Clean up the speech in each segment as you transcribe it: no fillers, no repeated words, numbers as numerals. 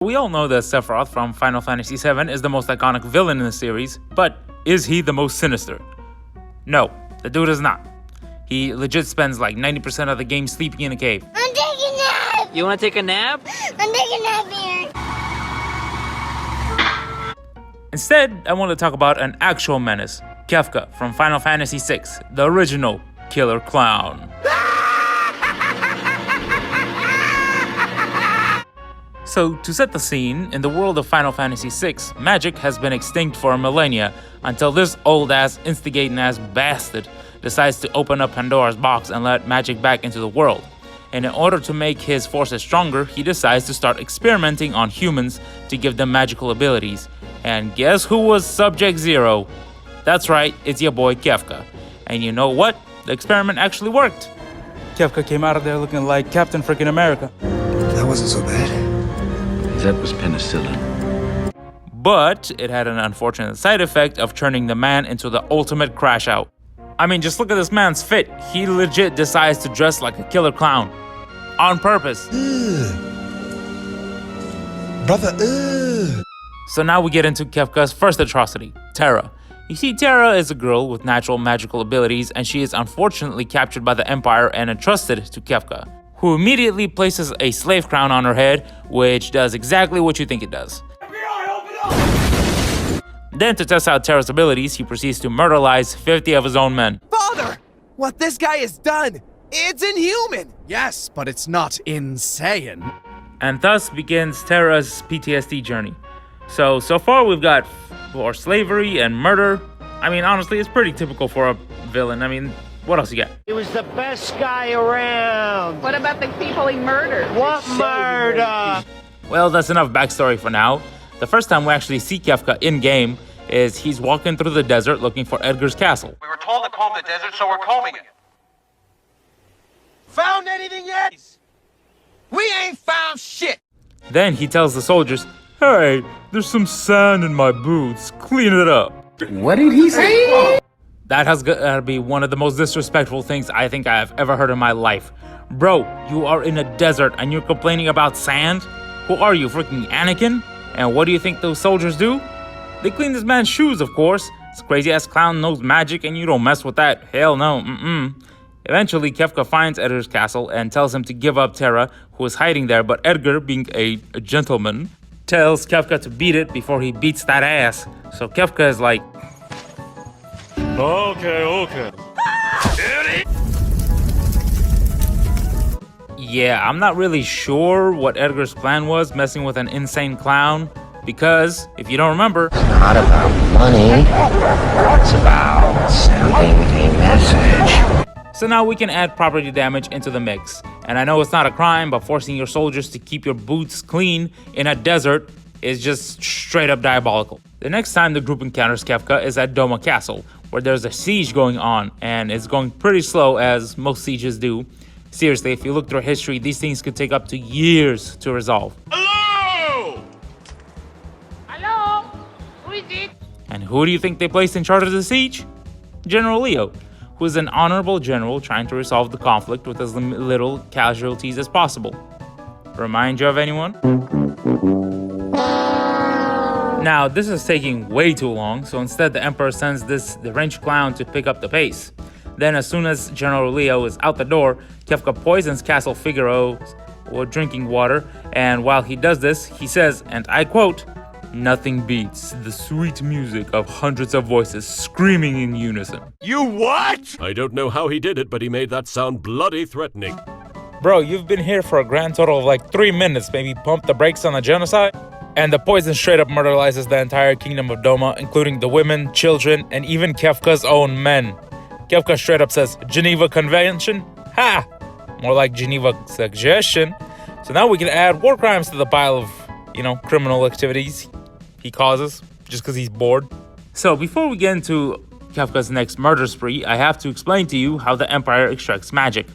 We all know that Sephiroth from Final Fantasy VII is the most iconic villain in the series, but is he the most sinister? No, the dude is not. He legit spends like 90% of the game sleeping in a cave. I'm taking a nap! You wanna take a nap? I'm taking a nap here! Instead, I want to talk about an actual menace, KEFKA from Final Fantasy VI, the original killer clown. So, to set the scene, in the world of Final Fantasy VI, magic has been extinct for millennia until this old-ass, instigating-ass bastard decides to open up Pandora's box and let magic back into the world. And in order to make his forces stronger, he decides to start experimenting on humans to give them magical abilities. And guess who was Subject Zero? That's right, it's your boy KEFKA. And you know what? The experiment actually worked. KEFKA came out of there looking like Captain Frickin' America. That wasn't so bad. That was penicillin. But it had an unfortunate side effect of turning the man into the ultimate crash out. I mean, just look at this man's fit. He legit decides to dress like a killer clown. On purpose. Brother, So now we get into KEFKA's first atrocity, Terra. You see, Terra is a girl with natural magical abilities, and she is unfortunately captured by the Empire and entrusted to KEFKA, who immediately places a slave crown on her head, which does exactly what you think it does. FBI, open up! Then, to test out Terra's abilities, he proceeds to murderize 50 of his own men. Father! What this guy has done, it's inhuman! Yes, but it's not insane. And thus begins Terra's PTSD journey. So far we've got for slavery and murder. I mean, honestly, it's pretty typical for a villain. I mean, what else you got? He was the best guy around. What about the people he murdered? What murder? Well, that's enough backstory for now. The first time we actually see KEFKA in-game is he's walking through the desert looking for Edgar's castle. We were told to comb the desert, so we're combing it. Found anything yet? We ain't found shit! Then he tells the soldiers, "Hey, there's some sand in my boots, clean it up." What did he say? That has got to be one of the most disrespectful things I think I've ever heard in my life. Bro, you are in a desert and you're complaining about sand? Who are you, freaking Anakin? And what do you think those soldiers do? They clean this man's shoes, of course. This crazy-ass clown knows magic and you don't mess with that. Hell no, Eventually, KEFKA finds Edgar's castle and tells him to give up Terra, who is hiding there, but Edgar, being a gentleman, tells KEFKA to beat it before he beats that ass. So KEFKA is like, Okay. Yeah, I'm not really sure what Edgar's plan was messing with an insane clown, because, if you don't remember, It's not about money. It's about sending a message. So now we can add property damage into the mix. And I know it's not a crime, but forcing your soldiers to keep your boots clean in a desert is just straight up diabolical. The next time the group encounters KEFKA is at Doma Castle, where there's a siege going on, and it's going pretty slow as most sieges do. Seriously, if you look through history, these things could take up to years to resolve. Hello! Hello? Who is it? And who do you think they placed in charge of the siege? General Leo, who is an honorable general trying to resolve the conflict with as little casualties as possible. Remind you of anyone? Now, this is taking way too long, so instead the Emperor sends this deranged clown to pick up the pace. Then, as soon as General Leo is out the door, KEFKA poisons Castle Figaro with drinking water, and while he does this, he says, and I quote, "Nothing beats the sweet music of hundreds of voices screaming in unison." You what? I don't know how he did it, but he made that sound bloody threatening. Bro, you've been here for a grand total of like 3 minutes. Maybe pump the brakes on the genocide? And the poison straight up murderizes the entire kingdom of Doma, including the women, children, and even KEFKA's own men. KEFKA straight up says, "Geneva Convention? Ha! More like Geneva Suggestion." So now we can add war crimes to the pile of, criminal activities he causes just because he's bored. So before we get into KEFKA's next murder spree, I have to explain to you how the Empire extracts magic.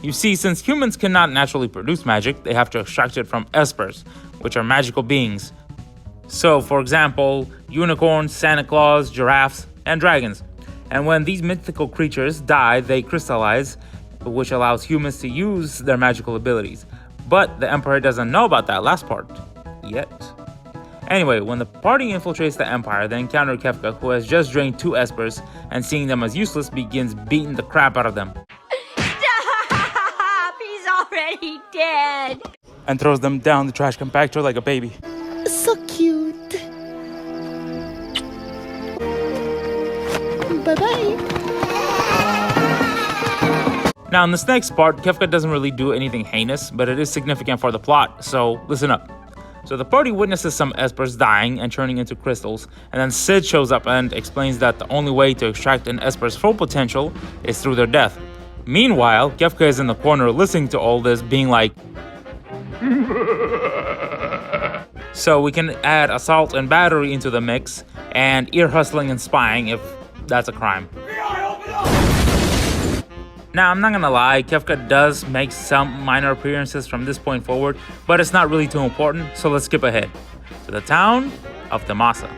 You see, since humans cannot naturally produce magic, they have to extract it from espers, which are magical beings. So, for example, unicorns, Santa Claus, giraffes, and dragons. And when these mythical creatures die, they crystallize, which allows humans to use their magical abilities. But the Emperor doesn't know about that last part. yet. Anyway, when the party infiltrates the Empire, they encounter Kefka, who has just drained 2 espers, and seeing them as useless, begins beating the crap out of them. Stop! He's already dead. And throws them down the trash compactor like a baby. So cute. Bye-bye. Now, in this next part, Kefka doesn't really do anything heinous, but it is significant for the plot, so listen up. So the party witnesses some espers dying and turning into crystals, and then Sid shows up and explains that the only way to extract an esper's full potential is through their death. Meanwhile, Kefka is in the corner listening to all this, being like, so we can add assault and battery into the mix, and ear hustling and spying if that's a crime. Now, I'm not gonna lie, Kefka does make some minor appearances from this point forward, but it's not really too important, so let's skip ahead to the town of Tamasa.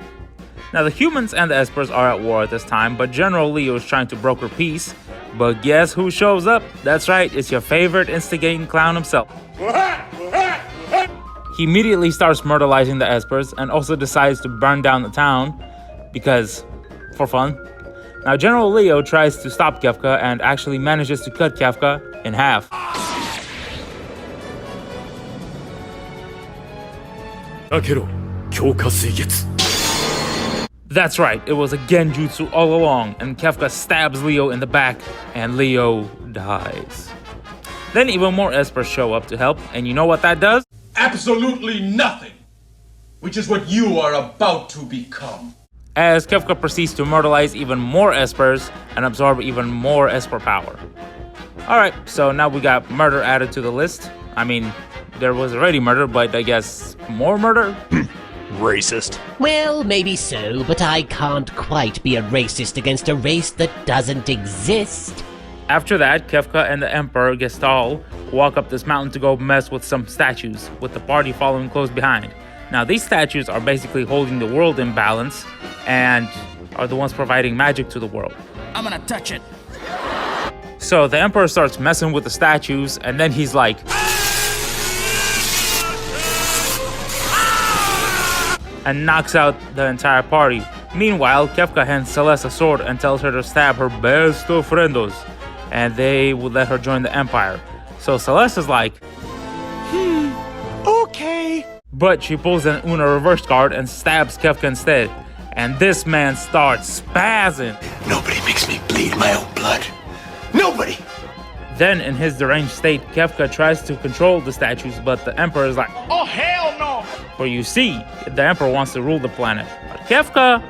Now, the humans and the espers are at war at this time, but General Leo is trying to broker peace. But guess who shows up? That's right, it's your favorite instigating clown himself. He immediately starts murderizing the espers and also decides to burn down the town because, for fun. Now, General Leo tries to stop Kefka and actually manages to cut Kefka in half. That's right, it was a genjutsu all along, and Kefka stabs Leo in the back, and Leo dies. Then even more espers show up to help, and you know what that does? Absolutely nothing. Which is what you are about to become. As Kefka proceeds to murderize even more espers and absorb even more esper power. Alright, so now we got murder added to the list. I mean, there was already murder, but I guess more murder? Racist. Well, maybe so, but I can't quite be a racist against a race that doesn't exist. After that, Kefka and the Emperor Gestal walk up this mountain to go mess with some statues, with the party following close behind. Now, these statues are basically holding the world in balance and are the ones providing magic to the world. I'm gonna touch it. So the Emperor starts messing with the statues, and then he's like, and knocks out the entire party. Meanwhile, Kefka hands Celeste a sword and tells her to stab her best of friendos, and they would let her join the Empire. So Celeste is like, Okay. but she pulls an Una reverse card and stabs Kefka instead. And this man starts spazzing. Nobody makes me bleed my own blood. Nobody! Then, in his deranged state, Kefka tries to control the statues, but the Emperor is like, Oh, hell no! for you see, the Emperor wants to rule the planet. But Kefka,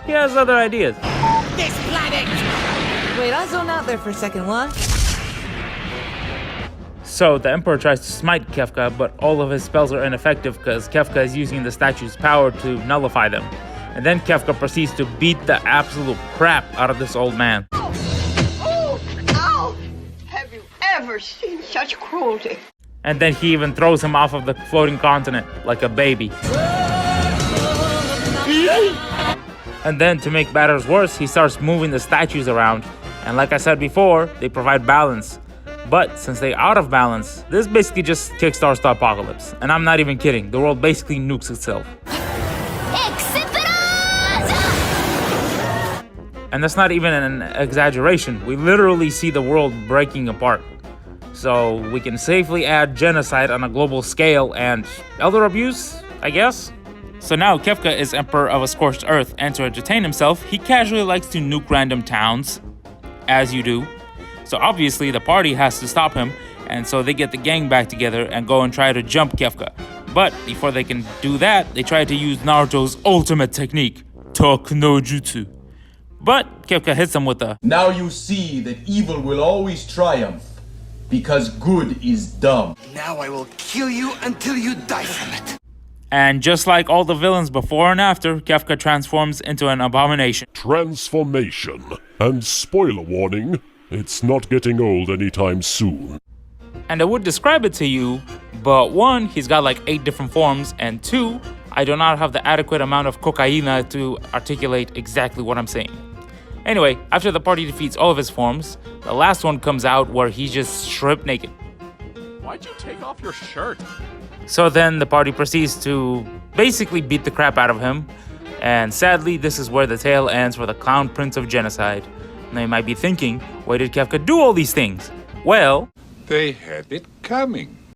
he has other ideas. This planet! Wait, I'll zone out there for a second, what? So the Emperor tries to smite Kefka, but all of his spells are ineffective because Kefka is using the statue's power to nullify them. And then Kefka proceeds to beat the absolute crap out of this old man. Oh! Ow! Have you ever seen such cruelty? And then he even throws him off of the floating continent like a baby. And then to make matters worse, he starts moving the statues around. And like I said before, they provide balance. But since they're out of balance, this basically just kickstarts the apocalypse. And I'm not even kidding, the world basically nukes itself. And that's not even an exaggeration. We literally see the world breaking apart. So we can safely add genocide on a global scale and elder abuse, I guess? So now Kefka is emperor of a scorched earth, and to entertain himself, he casually likes to nuke random towns, as you do. So obviously the party has to stop him, and so they get the gang back together and go and try to jump Kefka. But before they can do that, they try to use Naruto's ultimate technique, Tok no Jutsu. But Kefka hits him with a, Now you see that evil will always triumph, because good is dumb. Now I will kill you until you die from it. and just like all the villains before and after, Kefka transforms into an abomination. Transformation. And spoiler warning, it's not getting old anytime soon. And I would describe it to you, but 1, he's got like 8 different forms, and 2, I do not have the adequate amount of cocaina to articulate exactly what I'm saying. Anyway, after the party defeats all of his forms, the last one comes out where he's just stripped naked. Why'd you take off your shirt? So then the party proceeds to basically beat the crap out of him. And sadly, this is where the tale ends for the Clown Prince of Genocide. Now you might be thinking, why did Kefka do all these things? Well, they had it coming.